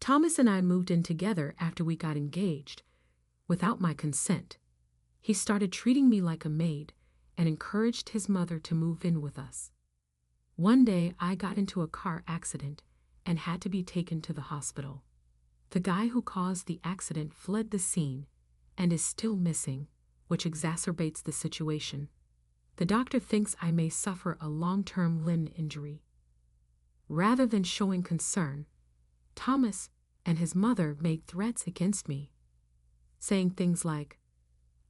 Thomas and I moved in together after we got engaged, without my consent. He started treating me like a maid and encouraged his mother to move in with us. One day I got into a car accident and had to be taken to the hospital. The guy who caused the accident fled the scene and is still missing, which exacerbates the situation. The doctor thinks I may suffer a long-term limb injury. Rather than showing concern, Thomas and his mother made threats against me, saying things like,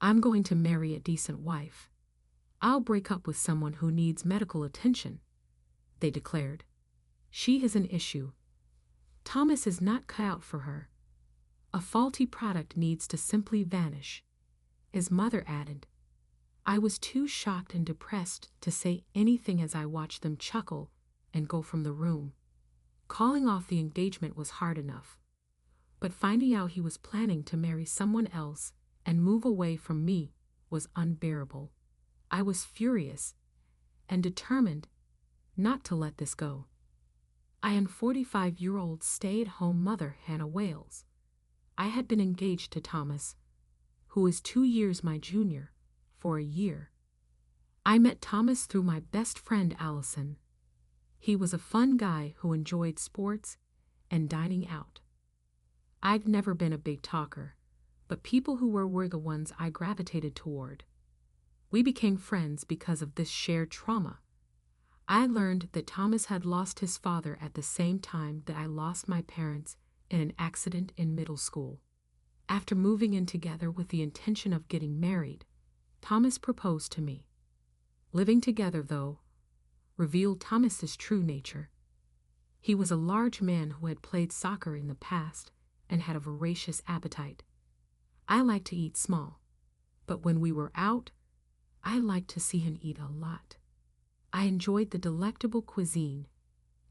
"I'm going to marry a decent wife. I'll break up with someone who needs medical attention," they declared. "She is an issue. Thomas is not cut out for her. A faulty product needs to simply vanish," his mother added. I was too shocked and depressed to say anything as I watched them chuckle and go from the room. Calling off the engagement was hard enough, but finding out he was planning to marry someone else and move away from me was unbearable. I was furious and determined not to let this go. I am 45-year-old stay-at-home mother Hannah Wales. I had been engaged to Thomas, who is 2 years my junior, for a year. I met Thomas through my best friend Allison. He was a fun guy who enjoyed sports and dining out. I'd never been a big talker, but people who were the ones I gravitated toward. We became friends because of this shared trauma. I learned that Thomas had lost his father at the same time that I lost my parents in an accident in middle school. After moving in together with the intention of getting married, Thomas proposed to me. Living together, though, revealed Thomas's true nature. He was a large man who had played soccer in the past and had a voracious appetite. I liked to eat small, but when we were out, I liked to see him eat a lot. I enjoyed the delectable cuisine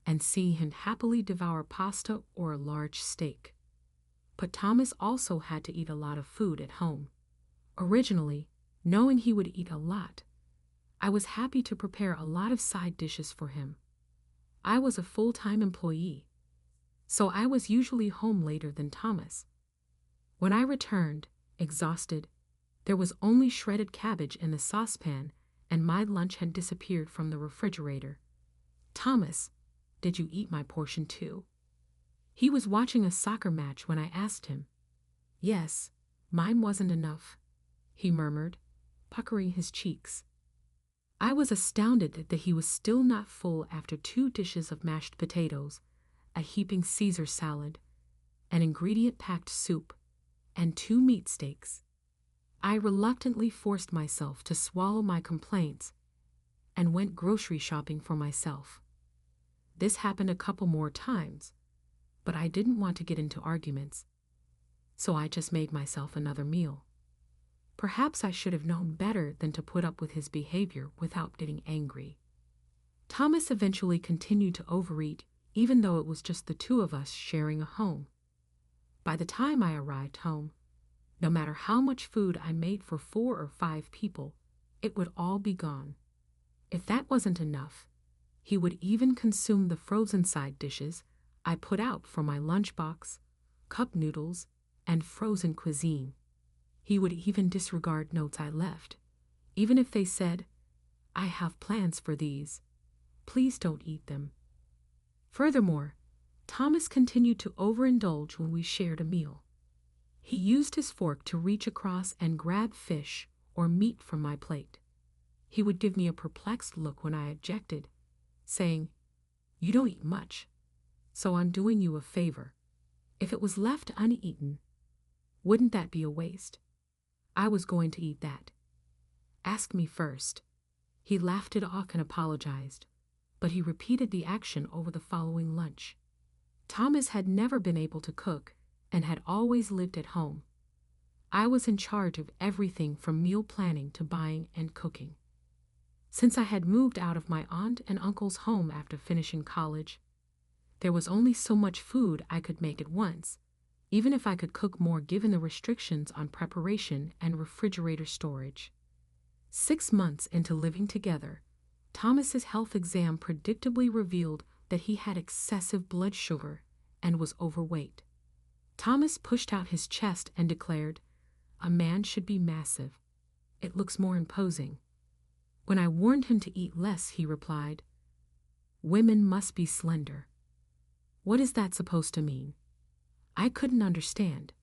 and seeing him happily devour pasta or a large steak. But Thomas also had to eat a lot of food at home. Originally, knowing he would eat a lot, I was happy to prepare a lot of side dishes for him. I was a full-time employee, so I was usually home later than Thomas. When I returned, exhausted, there was only shredded cabbage in the saucepan and my lunch had disappeared from the refrigerator. "Thomas, did you eat my portion too?" He was watching a soccer match when I asked him. "Yes, mine wasn't enough," he murmured, puckering his cheeks. I was astounded that he was still not full after 2 dishes of mashed potatoes, a heaping Caesar salad, an ingredient-packed soup, and 2 meat steaks. I reluctantly forced myself to swallow my complaints and went grocery shopping for myself. This happened a couple more times, but I didn't want to get into arguments, so I just made myself another meal. Perhaps I should have known better than to put up with his behavior without getting angry. Thomas eventually continued to overeat, even though it was just the 2 of us sharing a home. By the time I arrived home, no matter how much food I made for 4 or 5 people, it would all be gone. If that wasn't enough, he would even consume the frozen side dishes I put out for my lunchbox, cup noodles, and frozen cuisine. He would even disregard notes I left, even if they said, "I have plans for these. Please don't eat them." Furthermore, Thomas continued to overindulge when we shared a meal. He used his fork to reach across and grab fish or meat from my plate. He would give me a perplexed look when I objected, saying, "You don't eat much, so I'm doing you a favor. If it was left uneaten, wouldn't that be a waste? I was going to eat that. Ask me first." He laughed it off and apologized, but he repeated the action over the following lunch. Thomas had never been able to cook and had always lived at home. I was in charge of everything from meal planning to buying and cooking. Since I had moved out of my aunt and uncle's home after finishing college, there was only so much food I could make at once, even if I could cook more given the restrictions on preparation and refrigerator storage. 6 months into living together, Thomas's health exam predictably revealed that he had excessive blood sugar and was overweight. Thomas pushed out his chest and declared, "A man should be massive. It looks more imposing." When I warned him to eat less, he replied, "Women must be slender." What is that supposed to mean? I couldn't understand.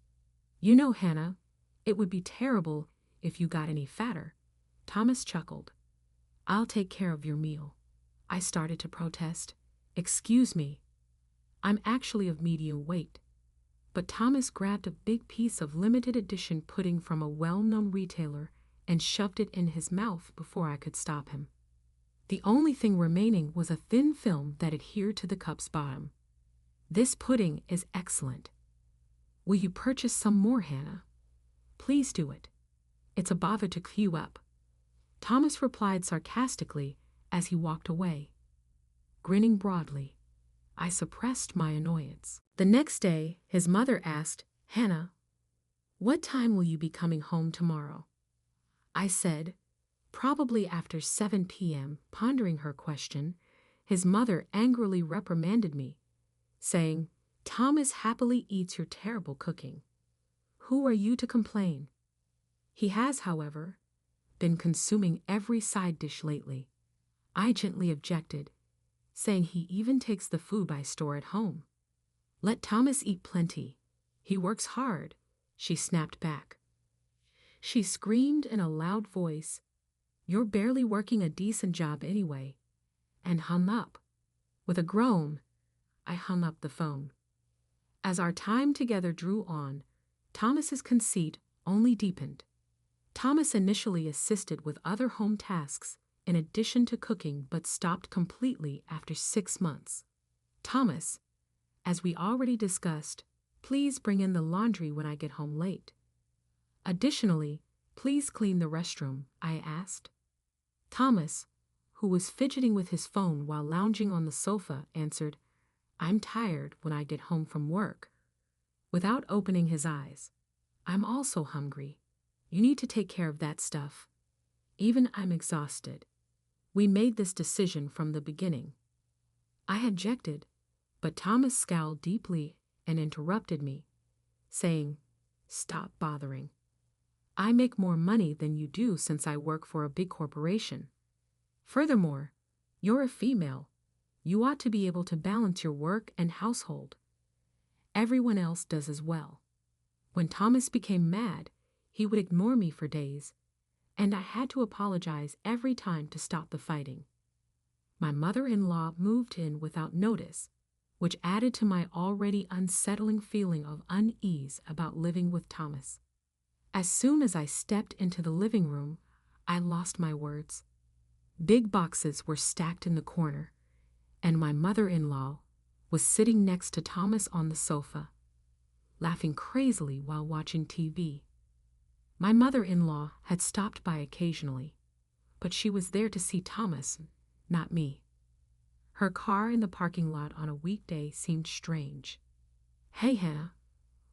"You know, Hannah, it would be terrible if you got any fatter." Thomas chuckled. "I'll take care of your meal." I started to protest. "Excuse me, I'm actually of medium weight." But Thomas grabbed a big piece of limited edition pudding from a well-known retailer and shoved it in his mouth before I could stop him. The only thing remaining was a thin film that adhered to the cup's bottom. "This pudding is excellent. Will you purchase some more, Hannah? Please do it. It's a bother to queue up." Thomas replied sarcastically as he walked away. Grinning broadly, I suppressed my annoyance. The next day, his mother asked, "Hannah, what time will you be coming home tomorrow?" I said, "Probably after 7 p.m. Pondering her question, his mother angrily reprimanded me, saying, "Thomas happily eats your terrible cooking. Who are you to complain?" He has, however, been consuming every side dish lately. I gently objected, saying he even takes the food I store at home. "Let Thomas eat plenty. He works hard," she snapped back. She screamed in a loud voice, "You're barely working a decent job anyway," and hung up. With a groan, I hung up the phone. As our time together drew on, Thomas's conceit only deepened. Thomas initially assisted with other home tasks in addition to cooking, but stopped completely after 6 months. "Thomas, as we already discussed, please bring in the laundry when I get home late. Additionally, please clean the restroom," I asked. Thomas, who was fidgeting with his phone while lounging on the sofa, answered, "I'm tired when I get home from work," without opening his eyes. "I'm also hungry. You need to take care of that stuff. Even I'm exhausted. We made this decision from the beginning." I objected, but Thomas scowled deeply and interrupted me, saying, "Stop bothering. I make more money than you do since I work for a big corporation. Furthermore, you're a female. You ought to be able to balance your work and household. Everyone else does as well." When Thomas became mad, he would ignore me for days, and I had to apologize every time to stop the fighting. My mother-in-law moved in without notice, which added to my already unsettling feeling of unease about living with Thomas. As soon as I stepped into the living room, I lost my words. Big boxes were stacked in the corner, and my mother-in-law was sitting next to Thomas on the sofa, laughing crazily while watching TV. My mother-in-law had stopped by occasionally, but she was there to see Thomas, not me. Her car in the parking lot on a weekday seemed strange. "Hey, Hannah,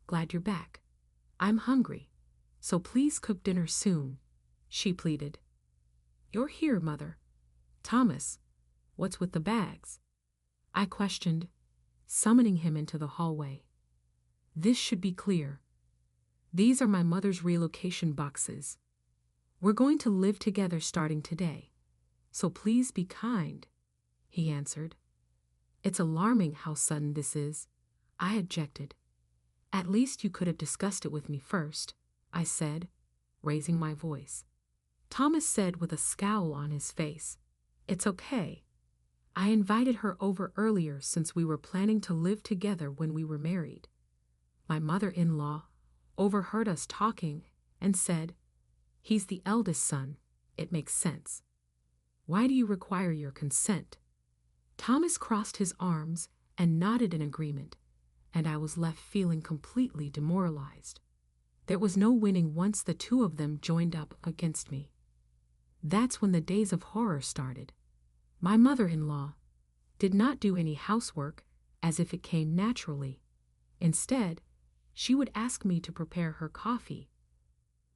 glad you're back. I'm hungry, so please cook dinner soon," she pleaded. "You're here, Mother. Thomas, what's with the bags?" I questioned, summoning him into the hallway. "This should be clear. These are my mother's relocation boxes. We're going to live together starting today, so please be kind," he answered. "It's alarming how sudden this is," I objected. "At least you could have discussed it with me first," I said, raising my voice. Thomas said with a scowl on his face, "It's okay. I invited her over earlier since we were planning to live together when we were married." My mother-in-law overheard us talking and said, "He's the eldest son. It makes sense. Why do you require your consent?" Thomas crossed his arms and nodded in agreement, and I was left feeling completely demoralized. There was no winning once the two of them joined up against me. That's when the days of horror started. My mother-in-law did not do any housework as if it came naturally. Instead, she would ask me to prepare her coffee,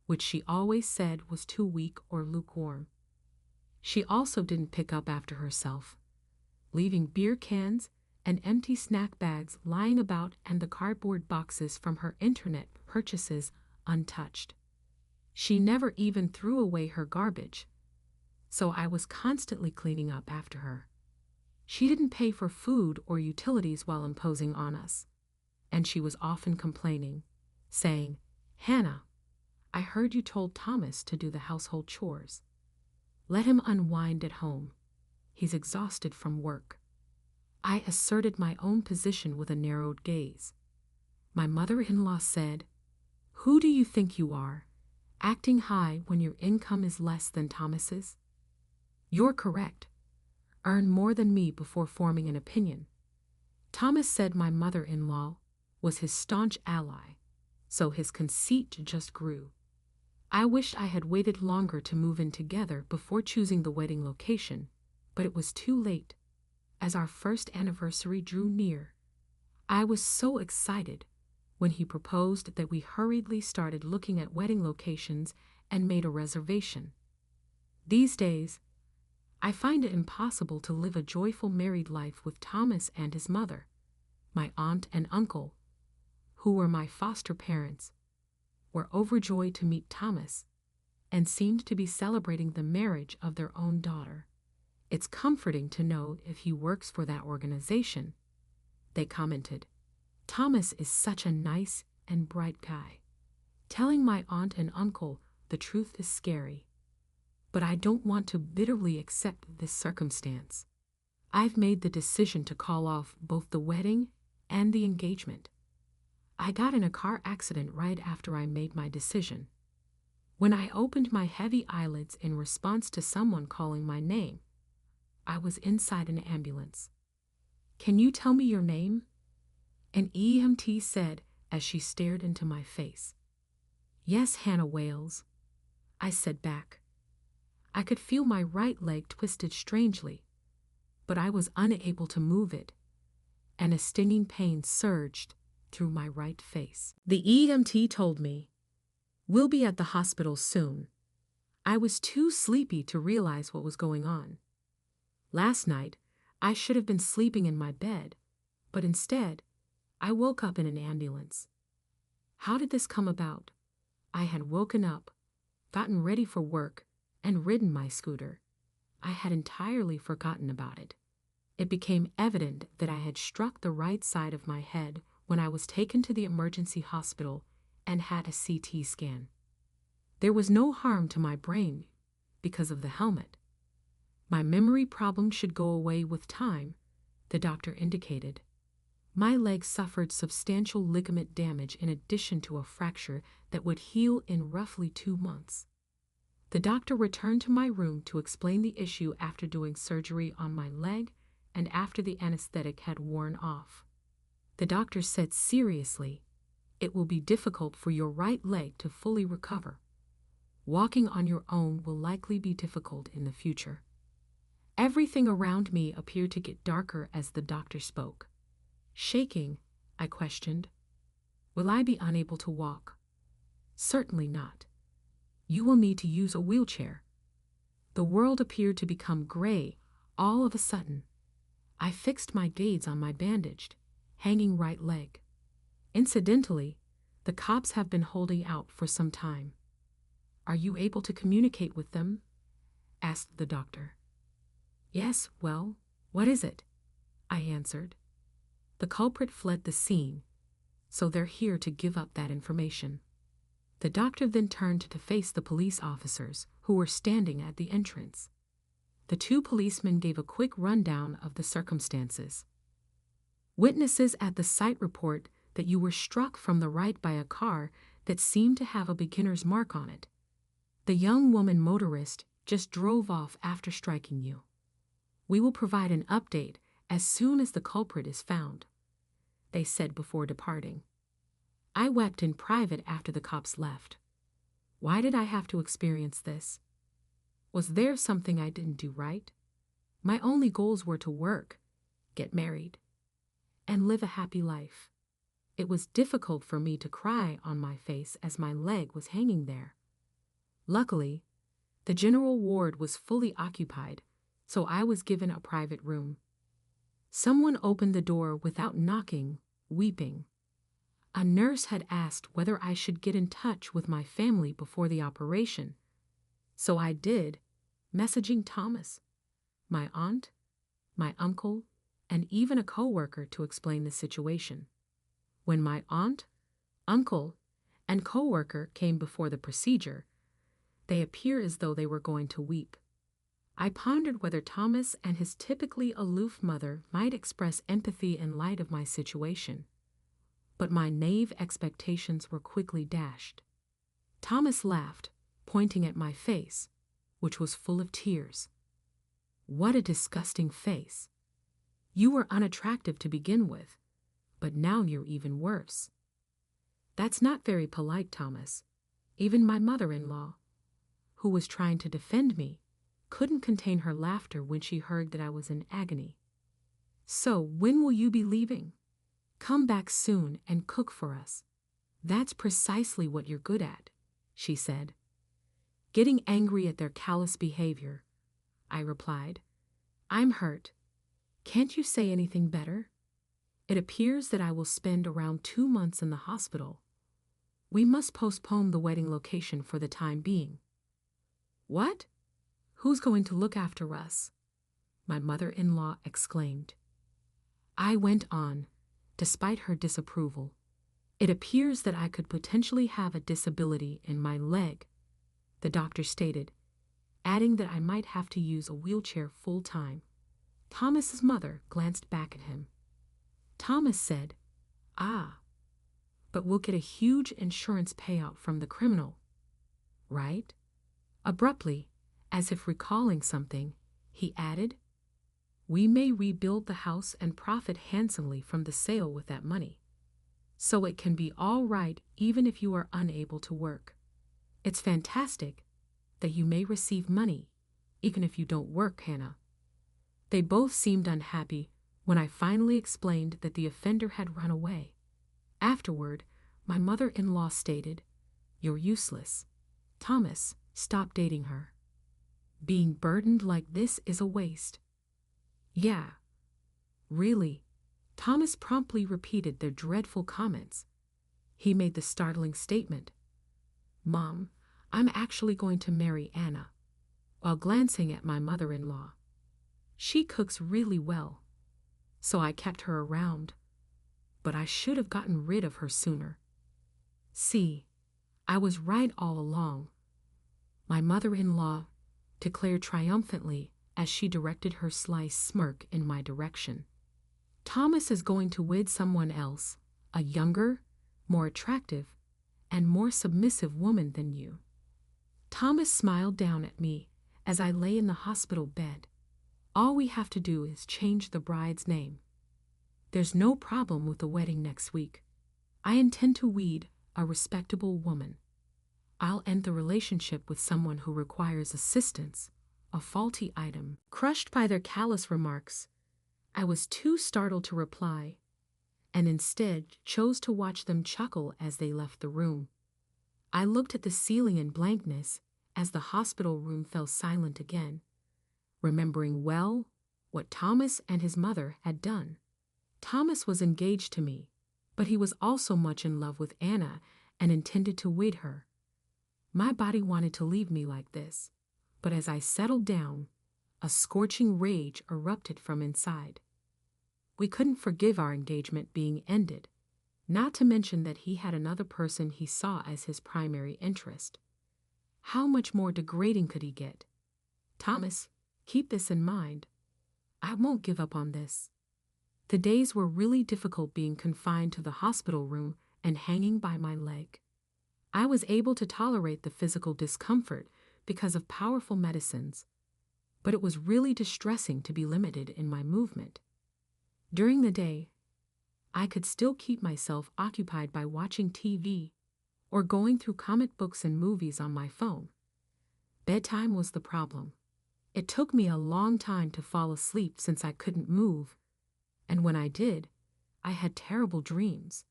which she always said was too weak or lukewarm. She also didn't pick up after herself, leaving beer cans and empty snack bags lying about and the cardboard boxes from her internet purchases untouched. She never even threw away her garbage, so I was constantly cleaning up after her. She didn't pay for food or utilities while imposing on us, and she was often complaining, saying, "Hannah, I heard you told Thomas to do the household chores. Let him unwind at home. He's exhausted from work." I asserted my own position with a narrowed gaze. My mother-in-law said, "Who do you think you are, acting high when your income is less than Thomas's? You're correct. Earn more than me before forming an opinion." Thomas said my mother-in-law was his staunch ally, so his conceit just grew. I wished I had waited longer to move in together before choosing the wedding location, but it was too late. As our first anniversary drew near, I was so excited when he proposed that we hurriedly started looking at wedding locations and made a reservation. These days, I find it impossible to live a joyful married life with Thomas and his mother. My aunt and uncle, who were my foster parents, were overjoyed to meet Thomas and seemed to be celebrating the marriage of their own daughter. "It's comforting to know if he works for that organization," they commented. "Thomas is such a nice and bright guy." Telling my aunt and uncle the truth is scary, but I don't want to bitterly accept this circumstance. I've made the decision to call off both the wedding and the engagement. I got in a car accident right after I made my decision. When I opened my heavy eyelids in response to someone calling my name, I was inside an ambulance. "Can you tell me your name?" an EMT said as she stared into my face. "Yes, Hannah Wales," I said back. I could feel my right leg twisted strangely, but I was unable to move it, and a stinging pain surged through my right face. The EMT told me, "We'll be at the hospital soon." I was too sleepy to realize what was going on. Last night, I should have been sleeping in my bed, but instead, I woke up in an ambulance. How did this come about? I had woken up, gotten ready for work, and ridden my scooter. I had entirely forgotten about it. It became evident that I had struck the right side of my head when I was taken to the emergency hospital and had a CT scan. There was no harm to my brain because of the helmet. My memory problem should go away with time, the doctor indicated. My leg suffered substantial ligament damage in addition to a fracture that would heal in roughly 2 months. The doctor returned to my room to explain the issue after doing surgery on my leg and after the anesthetic had worn off. The doctor said seriously, "It will be difficult for your right leg to fully recover. Walking on your own will likely be difficult in the future." Everything around me appeared to get darker as the doctor spoke. Shaking, I questioned, "Will I be unable to walk?" "Certainly not. You will need to use a wheelchair." The world appeared to become gray all of a sudden. I fixed my gaze on my bandaged, hanging right leg. Incidentally, the cops have been holding out for some time. "Are you able to communicate with them?" asked the doctor. "Yes, well, what is it?" I answered. "The culprit fled the scene, so they're here to give up that information." The doctor then turned to face the police officers who were standing at the entrance. The 2 policemen gave a quick rundown of the circumstances. "Witnesses at the site report that you were struck from the right by a car that seemed to have a beginner's mark on it. The young woman motorist just drove off after striking you. We will provide an update as soon as the culprit is found," they said before departing. I wept in private after the cops left. Why did I have to experience this? Was there something I didn't do right? My only goals were to work, get married, and live a happy life. It was difficult for me to cry on my face as my leg was hanging there. Luckily, the general ward was fully occupied, so I was given a private room. Someone opened the door without knocking, weeping. A nurse had asked whether I should get in touch with my family before the operation. So I did, messaging Thomas, my aunt, my uncle, and even a coworker to explain the situation. When my aunt, uncle, and coworker came before the procedure, they appear as though they were going to weep. I pondered whether Thomas and his typically aloof mother might express empathy in light of my situation. But my naive expectations were quickly dashed. Thomas laughed, pointing at my face, which was full of tears. What a disgusting face. You were unattractive to begin with, but now you're even worse. That's not very polite, Thomas. Even my mother-in-law, who was trying to defend me, couldn't contain her laughter when she heard that I was in agony. So, when will you be leaving? Come back soon and cook for us. That's precisely what you're good at, she said. Getting angry at their callous behavior, I replied. I'm hurt. Can't you say anything better? It appears that I will spend around 2 months in the hospital. We must postpone the wedding location for the time being. What? Who's going to look after us? My mother-in-law exclaimed. I went on, despite her disapproval. It appears that I could potentially have a disability in my leg, the doctor stated, adding that I might have to use a wheelchair full-time. Thomas's mother glanced back at him. Thomas said, but we'll get a huge insurance payout from the criminal, right? Abruptly, as if recalling something, he added, we may rebuild the house and profit handsomely from the sale with that money. So it can be all right even if you are unable to work. It's fantastic that you may receive money even if you don't work, Hannah. They both seemed unhappy when I finally explained that the offender had run away. Afterward, my mother-in-law stated, You're useless. Thomas, stop dating her. Being burdened like this is a waste. Yeah. Really? Thomas promptly repeated their dreadful comments. He made the startling statement, Mom, I'm actually going to marry Anna, while glancing at my mother-in-law. She cooks really well, so I kept her around, but I should have gotten rid of her sooner. See, I was right all along. My mother-in-law declared triumphantly as she directed her sly smirk in my direction. Thomas is going to wed someone else, a younger, more attractive, and more submissive woman than you. Thomas smiled down at me as I lay in the hospital bed. All we have to do is change the bride's name. There's no problem with the wedding next week. I intend to wed a respectable woman. I'll end the relationship with someone who requires assistance, a faulty item. Crushed by their callous remarks, I was too startled to reply, and instead chose to watch them chuckle as they left the room. I looked at the ceiling in blankness as the hospital room fell silent again, remembering well what Thomas and his mother had done. Thomas was engaged to me, but he was also much in love with Anna and intended to wed her. My body wanted to leave me like this, but as I settled down, a scorching rage erupted from inside. We couldn't forgive our engagement being ended, not to mention that he had another person he saw as his primary interest. How much more degrading could he get? Thomas, keep this in mind. I won't give up on this. The days were really difficult being confined to the hospital room and hanging by my leg. I was able to tolerate the physical discomfort because of powerful medicines, but it was really distressing to be limited in my movement. During the day, I could still keep myself occupied by watching TV or going through comic books and movies on my phone. Bedtime was the problem. It took me a long time to fall asleep since I couldn't move, and when I did, I had terrible dreams.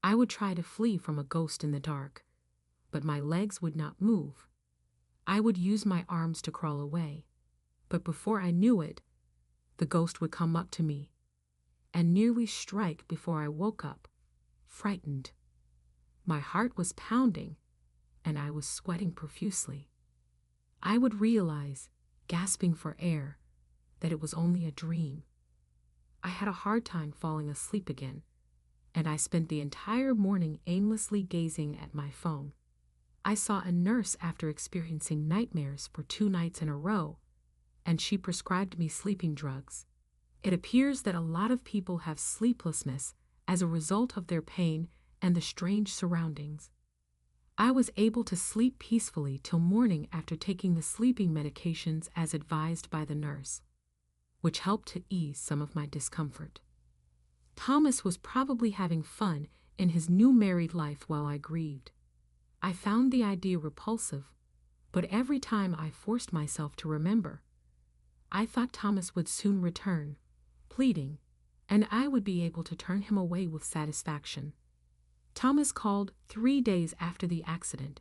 I would try to flee from a ghost in the dark, but my legs would not move. I would use my arms to crawl away, but before I knew it, the ghost would come up to me and nearly strike before I woke up, frightened. My heart was pounding, and I was sweating profusely. I would realize, gasping for air, that it was only a dream. I had a hard time falling asleep again, and I spent the entire morning aimlessly gazing at my phone. I saw a nurse after experiencing nightmares for 2 nights in a row, and she prescribed me sleeping drugs. It appears that a lot of people have sleeplessness as a result of their pain and the strange surroundings. I was able to sleep peacefully till morning after taking the sleeping medications as advised by the nurse, which helped to ease some of my discomfort. Thomas was probably having fun in his new married life while I grieved. I found the idea repulsive, but every time I forced myself to remember, I thought Thomas would soon return, pleading, and I would be able to turn him away with satisfaction. Thomas called 3 days after the accident,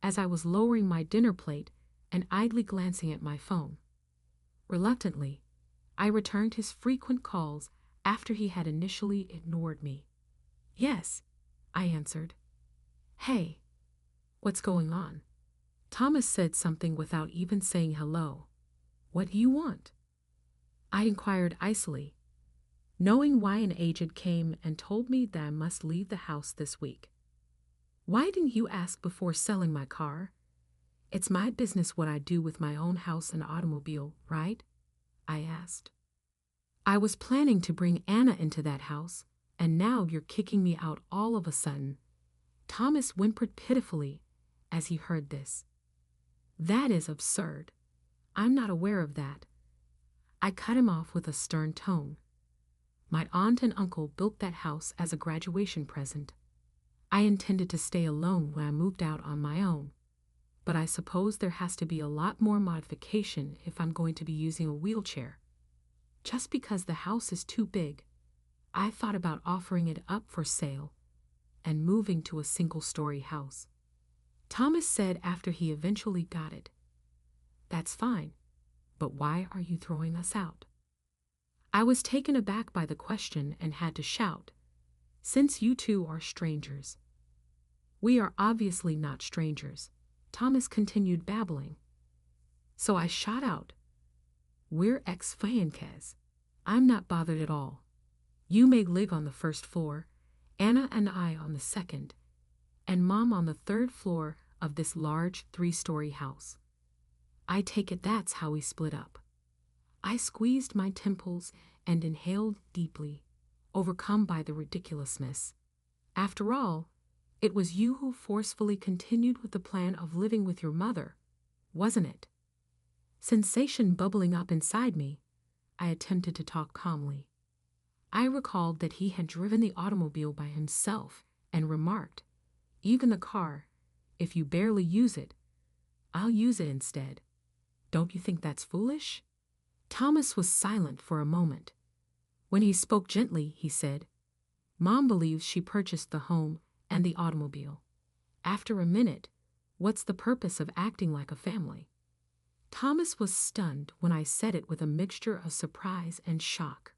as I was lowering my dinner plate and idly glancing at my phone. Reluctantly, I returned his frequent calls after he had initially ignored me. "Yes," I answered. "Hey, what's going on?" Thomas said something without even saying hello. "What do you want?" I inquired icily, knowing why an agent came and told me that I must leave the house this week. "Why didn't you ask before selling my car? It's my business what I do with my own house and automobile, right?" I asked. "I was planning to bring Anna into that house, and now you're kicking me out all of a sudden." Thomas whimpered pitifully as he heard this. "That is absurd. I'm not aware of that." I cut him off with a stern tone. "My aunt and uncle built that house as a graduation present. I intended to stay alone when I moved out on my own, but I suppose there has to be a lot more modification if I'm going to be using a wheelchair. Just because the house is too big, I thought about offering it up for sale and moving to a single-story house." Thomas said after he eventually got it, "That's fine, but why are you throwing us out?" I was taken aback by the question and had to shout, "Since you two are strangers." "We are obviously not strangers," Thomas continued babbling. So I shot out, "We're ex-fiancés. I'm not bothered at all. You may live on the first floor, Anna and I on the second, and Mom on the third floor of this large 3-story house. I take it that's how we split up." I squeezed my temples and inhaled deeply, overcome by the ridiculousness. After all, it was you who forcefully continued with the plan of living with your mother, wasn't it? Sensation bubbling up inside me, I attempted to talk calmly. I recalled that he had driven the automobile by himself and remarked, "Even the car, if you barely use it, I'll use it instead. Don't you think that's foolish?" Thomas was silent for a moment. When he spoke gently, he said, "Mom believes she purchased the home and the automobile. After a minute, what's the purpose of acting like a family?" Thomas was stunned when I said it with a mixture of surprise and shock.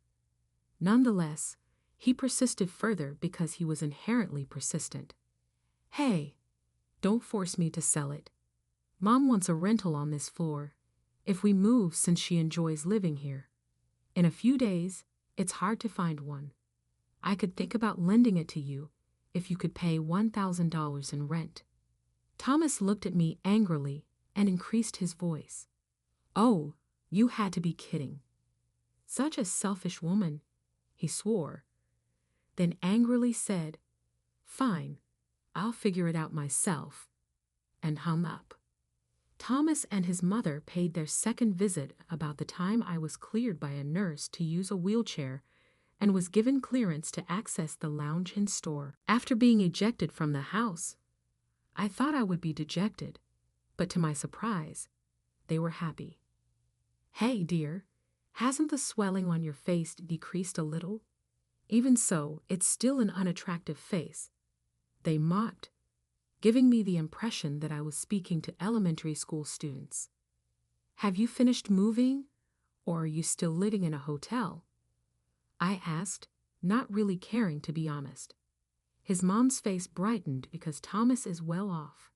Nonetheless, he persisted further because he was inherently persistent. "Hey, don't force me to sell it. Mom wants a rental on this floor if we move since she enjoys living here. In a few days, it's hard to find one. I could think about lending it to you if you could pay $1,000 in rent." Thomas looked at me angrily and increased his voice. "Oh, you had to be kidding. Such a selfish woman," he swore, then angrily said, "Fine, I'll figure it out myself," and hung up. Thomas and his mother paid their second visit about the time I was cleared by a nurse to use a wheelchair and was given clearance to access the lounge and store. After being ejected from the house, I thought I would be dejected, but to my surprise, they were happy. "Hey, dear, hasn't the swelling on your face decreased a little? Even so, it's still an unattractive face," they mocked, giving me the impression that I was speaking to elementary school students. "Have you finished moving? Or are you still living in a hotel? I asked, not really caring to be honest. His mom's face brightened because Thomas is well off.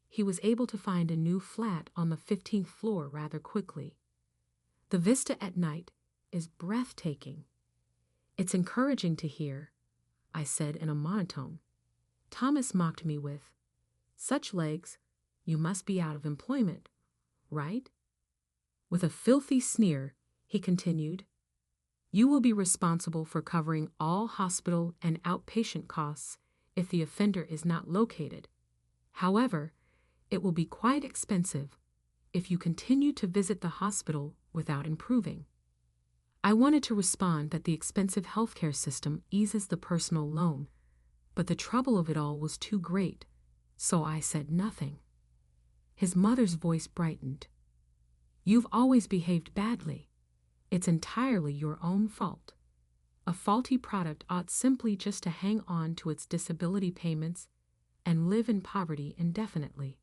He was able to find a new flat on the 15th floor rather quickly. The vista at night is breathtaking. It's encouraging to hear, I said in a monotone. Thomas mocked me with, "Such legs, you must be out of employment, right?" With a filthy sneer, he continued, "You will be responsible for covering all hospital and outpatient costs if the offender is not located. However, it will be quite expensive if you continue to visit the hospital without improving." I wanted to respond that the expensive healthcare system eases the personal loan, but the trouble of it all was too great, so I said nothing. His mother's voice brightened. "You've always behaved badly. It's entirely your own fault. A faulty product ought simply just to hang on to its disability payments and live in poverty indefinitely.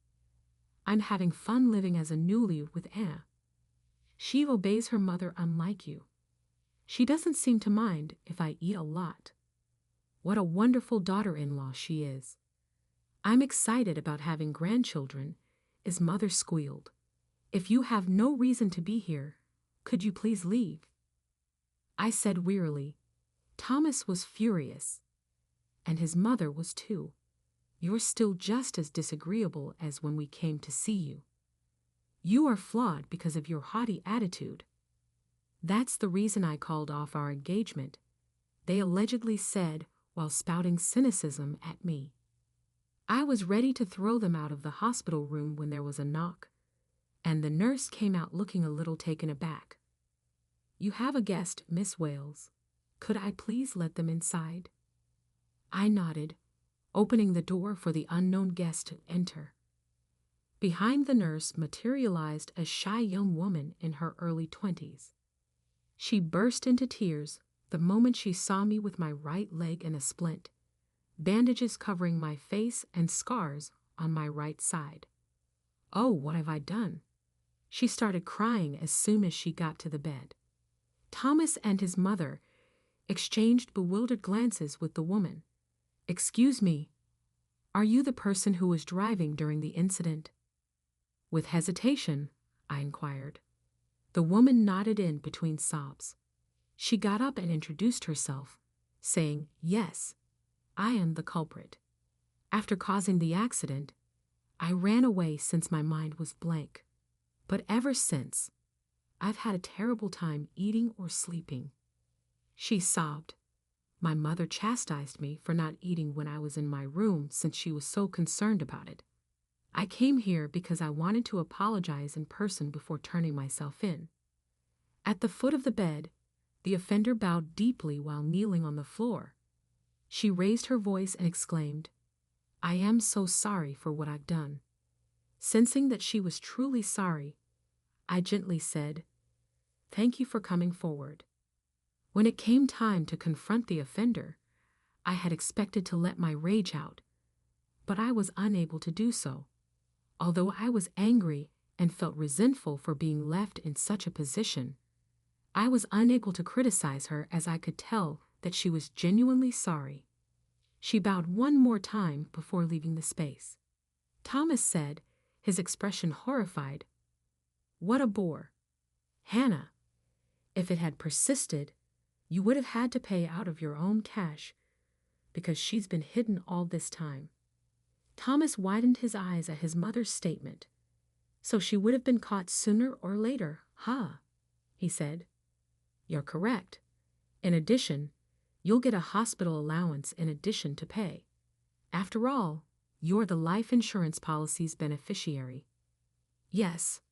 I'm having fun living as a newlie with Anne. She obeys her mother unlike you. She doesn't seem to mind if I eat a lot. What a wonderful daughter-in-law she is. I'm excited about having grandchildren," his mother squealed. "If you have no reason to be here, could you please leave?" I said wearily. Thomas was furious, and his mother was too. "You're still just as disagreeable as when we came to see you. You are flawed because of your haughty attitude. That's the reason I called off our engagement," they allegedly said while spouting cynicism at me. I was ready to throw them out of the hospital room when there was a knock, and the nurse came out looking a little taken aback. "You have a guest, Miss Wales. Could I please let them inside?" I nodded, opening the door for the unknown guest to enter. Behind the nurse materialized a shy young woman in her early 20s. She burst into tears the moment she saw me with my right leg in a splint, bandages covering my face and scars on my right side. "Oh, what have I done?" She started crying as soon as she got to the bed. Thomas and his mother exchanged bewildered glances with the woman. "Excuse me, are you the person who was driving during the incident?" With hesitation, I inquired. The woman nodded in between sobs. She got up and introduced herself, saying, "Yes, I am the culprit. After causing the accident, I ran away since my mind was blank. But ever since, I've had a terrible time eating or sleeping." She sobbed. "My mother chastised me for not eating when I was in my room since she was so concerned about it. I came here because I wanted to apologize in person before turning myself in." At the foot of the bed, the offender bowed deeply while kneeling on the floor. She raised her voice and exclaimed, "I am so sorry for what I've done." Sensing that she was truly sorry, I gently said, "Thank you for coming forward." When it came time to confront the offender, I had expected to let my rage out, but I was unable to do so. Although I was angry and felt resentful for being left in such a position, I was unable to criticize her as I could tell that she was genuinely sorry. She bowed one more time before leaving the space. Thomas said, his expression horrified, "What a bore. Hannah, if it had persisted, you would have had to pay out of your own cash, because she's been hidden all this time." Thomas widened his eyes at his mother's statement. "So she would have been caught sooner or later, huh?" he said. "You're correct. In addition, you'll get a hospital allowance in addition to pay. After all, you're the life insurance policy's beneficiary." Yes,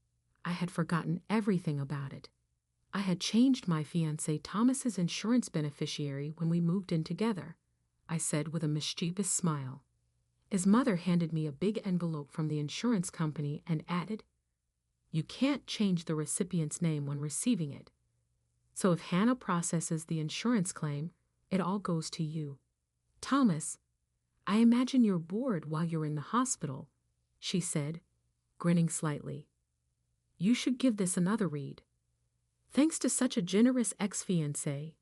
I had forgotten everything about it. I had changed my fiancé Thomas's insurance beneficiary when we moved in together, I said with a mischievous smile. His mother handed me a big envelope from the insurance company and added, "You can't change the recipient's name when receiving it. So if Hannah processes the insurance claim, it all goes to you." "Thomas, I imagine you're bored while you're in the hospital," she said, grinning slightly. "You should give this another read. Thanks to such a generous ex-fiancé,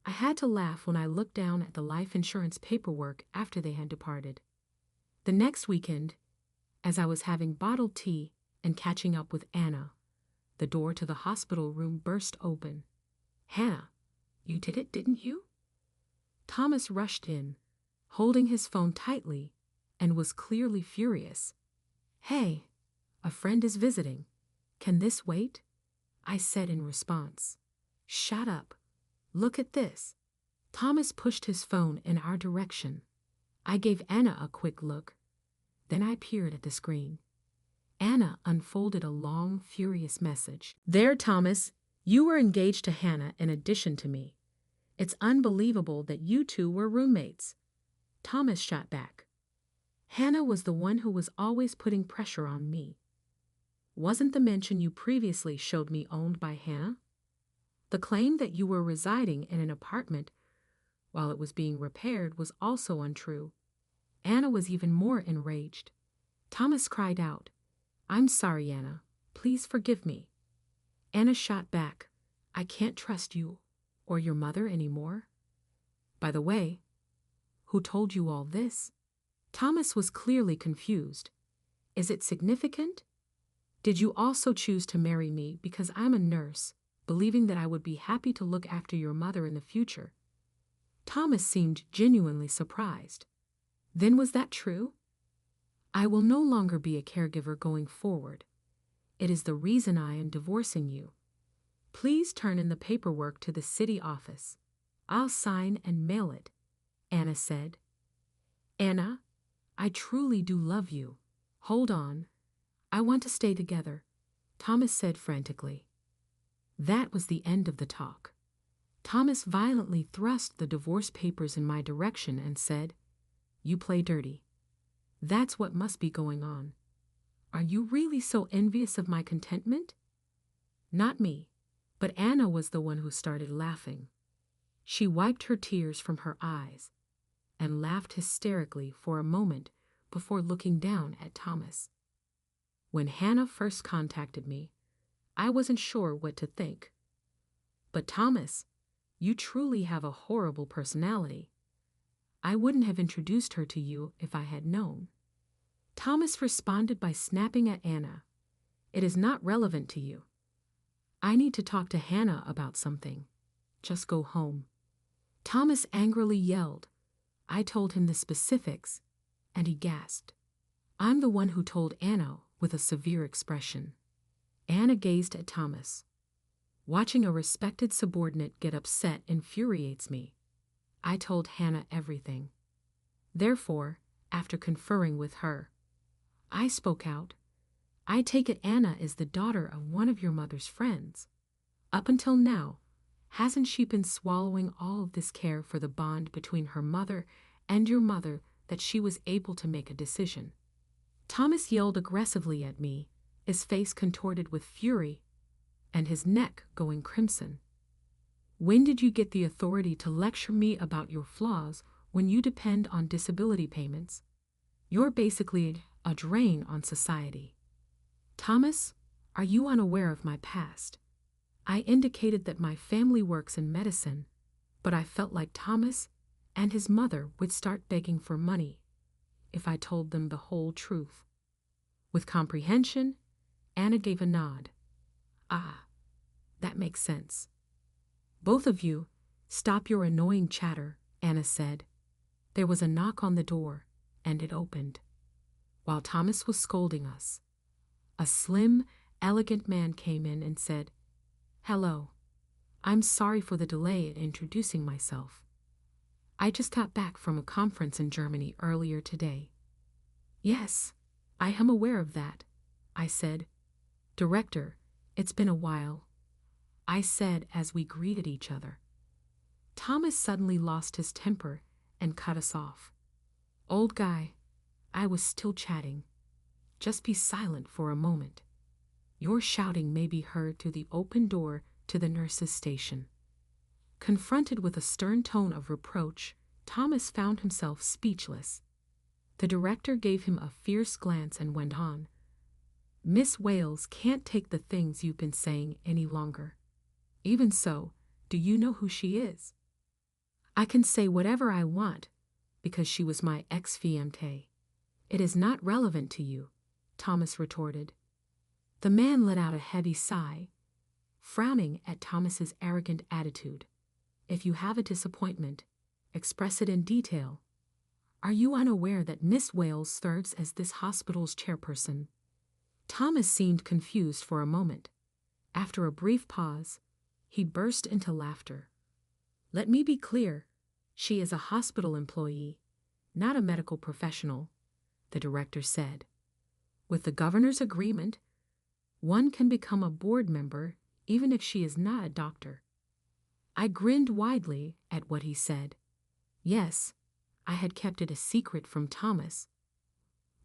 I had to laugh when I looked down at the life insurance paperwork after they had departed. The next weekend, as I was having bottled tea and catching up with Anna, the door to the hospital room burst open. "Hannah, you did it, didn't you?" Thomas rushed in, holding his phone tightly, and was clearly furious. "Hey, a friend is visiting. Can this wait?" I said in response. "Shut up. Look at this." Thomas pushed his phone in our direction. I gave Anna a quick look. Then I peered at the screen. Anna unfolded a long, furious message. "There, Thomas, you were engaged to Hannah in addition to me. It's unbelievable that you two were roommates." Thomas shot back. "Hannah was the one who was always putting pressure on me. Wasn't the mansion you previously showed me owned by Hannah? The claim that you were residing in an apartment while it was being repaired was also untrue." Anna was even more enraged. Thomas cried out, "I'm sorry, Anna. Please forgive me." Anna shot back, "I can't trust you or your mother anymore. By the way, who told you all this?" Thomas was clearly confused. "Is it significant? Did you also choose to marry me because I'm a nurse, believing that I would be happy to look after your mother in the future?" Thomas seemed genuinely surprised. "Then was that true? I will no longer be a caregiver going forward. It is the reason I am divorcing you. Please turn in the paperwork to the city office. I'll sign and mail it," Anna said. "Anna, I truly do love you. Hold on. I want to stay together," Thomas said frantically. That was the end of the talk. Thomas violently thrust the divorce papers in my direction and said, "You play dirty. That's what must be going on. Are you really so envious of my contentment?" Not me, but Anna was the one who started laughing. She wiped her tears from her eyes and laughed hysterically for a moment before looking down at Thomas. When Hannah first contacted me, I wasn't sure what to think. "But Thomas, you truly have a horrible personality. I wouldn't have introduced her to you if I had known." Thomas responded by snapping at Anna, "It is not relevant to you. I need to talk to Hannah about something. Just go home." Thomas angrily yelled. I told him the specifics, and he gasped. "I'm the one who told Anna," with a severe expression. Anna gazed at Thomas. Watching a respected subordinate get upset infuriates me. I told Hannah everything. Therefore, after conferring with her, I spoke out. "I take it Anna is the daughter of one of your mother's friends. Up until now, hasn't she been swallowing all of this care for the bond between her mother and your mother that she was able to make a decision?" Thomas yelled aggressively at me, his face contorted with fury and his neck going crimson. "When did you get the authority to lecture me about your flaws when you depend on disability payments? You're basically a drain on society." "Thomas, are you unaware of my past? I indicated that my family works in medicine, but I felt like Thomas and his mother would start begging for money if I told them the whole truth." With comprehension, Anna gave a nod. "Ah, that makes sense. Both of you, stop your annoying chatter," Anna said. There was a knock on the door, and it opened. While Thomas was scolding us, a slim, elegant man came in and said, "Hello. I'm sorry for the delay in introducing myself. I just got back from a conference in Germany earlier today." "Yes, I am aware of that," I said. "Director, it's been a while," I said as we greeted each other. Thomas suddenly lost his temper and cut us off. "Old guy," I was still chatting, "just be silent for a moment. Your shouting may be heard through the open door to the nurse's station." Confronted with a stern tone of reproach, Thomas found himself speechless. The director gave him a fierce glance and went on, "Miss Wales can't take the things you've been saying any longer. Even so, do you know who she is? I can say whatever I want, because she was my ex-fiancé. It is not relevant to you, Thomas retorted. The man let out a heavy sigh, frowning at Thomas's arrogant attitude. If you have a disappointment, express it in detail. Are you unaware that Miss Wales serves as this hospital's chairperson? Thomas seemed confused for a moment. After a brief pause, he burst into laughter. Let me be clear, she is a hospital employee, not a medical professional, the director said. With the governor's agreement, one can become a board member even if she is not a doctor. I grinned widely at what he said. Yes, I had kept it a secret from Thomas,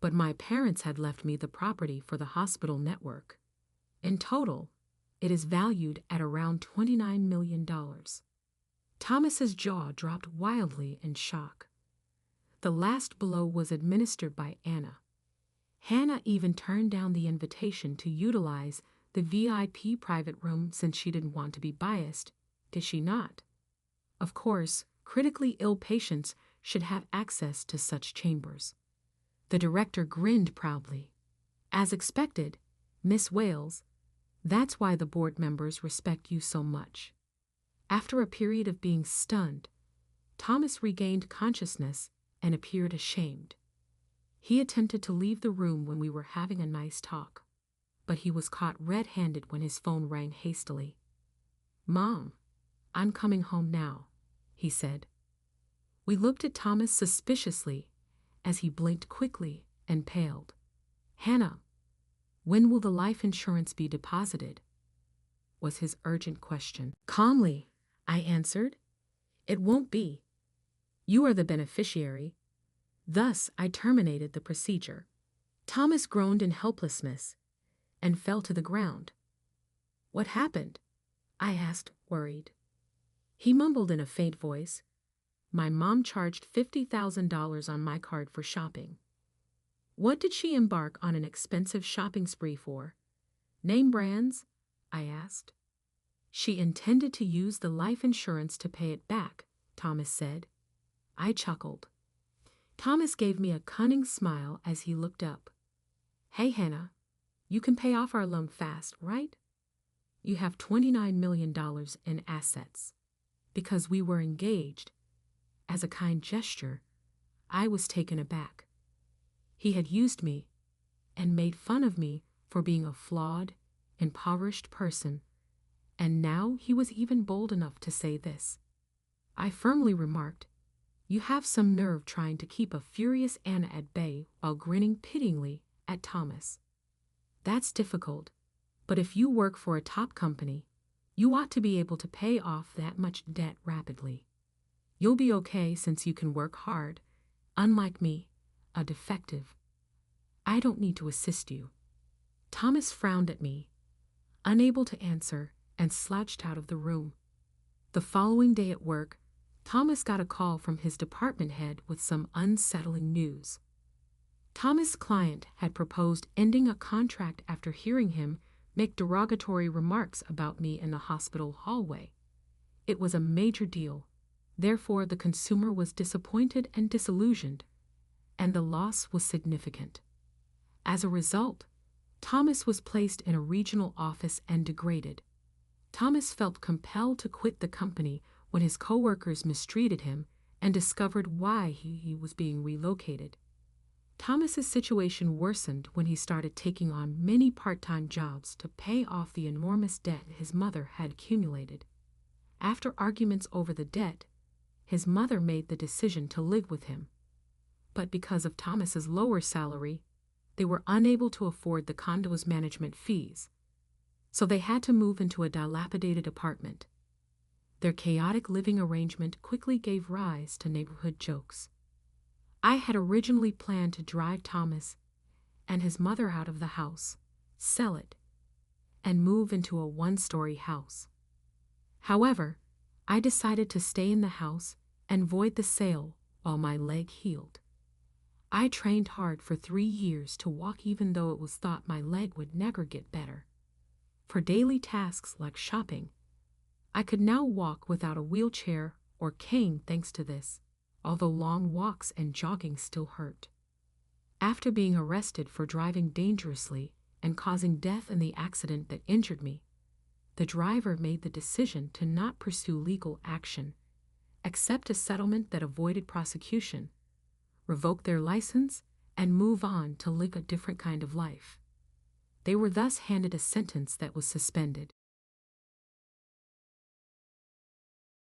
but my parents had left me the property for the hospital network. In total, it is valued at around $29 million. Thomas's jaw dropped wildly in shock. The last blow was administered by Anna. Hannah even turned down the invitation to utilize the VIP private room since she didn't want to be biased, did she not? Of course, critically ill patients should have access to such chambers. The director grinned proudly. As expected, Miss Wales, that's why the board members respect you so much. After a period of being stunned, Thomas regained consciousness and appeared ashamed. He attempted to leave the room when we were having a nice talk, but he was caught red-handed when his phone rang hastily. Mom, I'm coming home now, he said. We looked at Thomas suspiciously as he blinked quickly and paled. Hannah, when will the life insurance be deposited? Was his urgent question. Calmly, I answered. It won't be. You are the beneficiary. Thus, I terminated the procedure. Thomas groaned in helplessness and fell to the ground. What happened? I asked, worried. He mumbled in a faint voice. My mom charged $50,000 on my card for shopping. What did she embark on an expensive shopping spree for? Name brands? I asked. She intended to use the life insurance to pay it back, Thomas said. I chuckled. Thomas gave me a cunning smile as he looked up. Hey, Hannah, you can pay off our loan fast, right? You have $29 million in assets. Because we were engaged, as a kind gesture, I was taken aback. He had used me and made fun of me for being a flawed, impoverished person, and now he was even bold enough to say this. I firmly remarked, You have some nerve trying to keep a furious Anna at bay while grinning pityingly at Thomas. That's difficult, but if you work for a top company, you ought to be able to pay off that much debt rapidly. You'll be okay since you can work hard, unlike me, a defective. I don't need to assist you. Thomas frowned at me, unable to answer, and slouched out of the room. The following day at work, Thomas got a call from his department head with some unsettling news. Thomas' client had proposed ending a contract after hearing him make derogatory remarks about me in the hospital hallway. It was a major deal. Therefore, the consumer was disappointed and disillusioned, and the loss was significant. As a result, Thomas was placed in a regional office and degraded. Thomas felt compelled to quit the company when his coworkers mistreated him and discovered why he was being relocated. Thomas's situation worsened when he started taking on many part-time jobs to pay off the enormous debt his mother had accumulated. After arguments over the debt, his mother made the decision to live with him. But because of Thomas's lower salary, they were unable to afford the condo's management fees, so they had to move into a dilapidated apartment. Their chaotic living arrangement quickly gave rise to neighborhood jokes. I had originally planned to drive Thomas and his mother out of the house, sell it, and move into a one-story house. However, I decided to stay in the house and void the sale while my leg healed. I trained hard for 3 years to walk even though it was thought my leg would never get better. For daily tasks like shopping, I could now walk without a wheelchair or cane thanks to this, although long walks and jogging still hurt. After being arrested for driving dangerously and causing death in the accident that injured me, the driver made the decision to not pursue legal action, accept a settlement that avoided prosecution, revoke their license, and move on to live a different kind of life. They were thus handed a sentence that was suspended.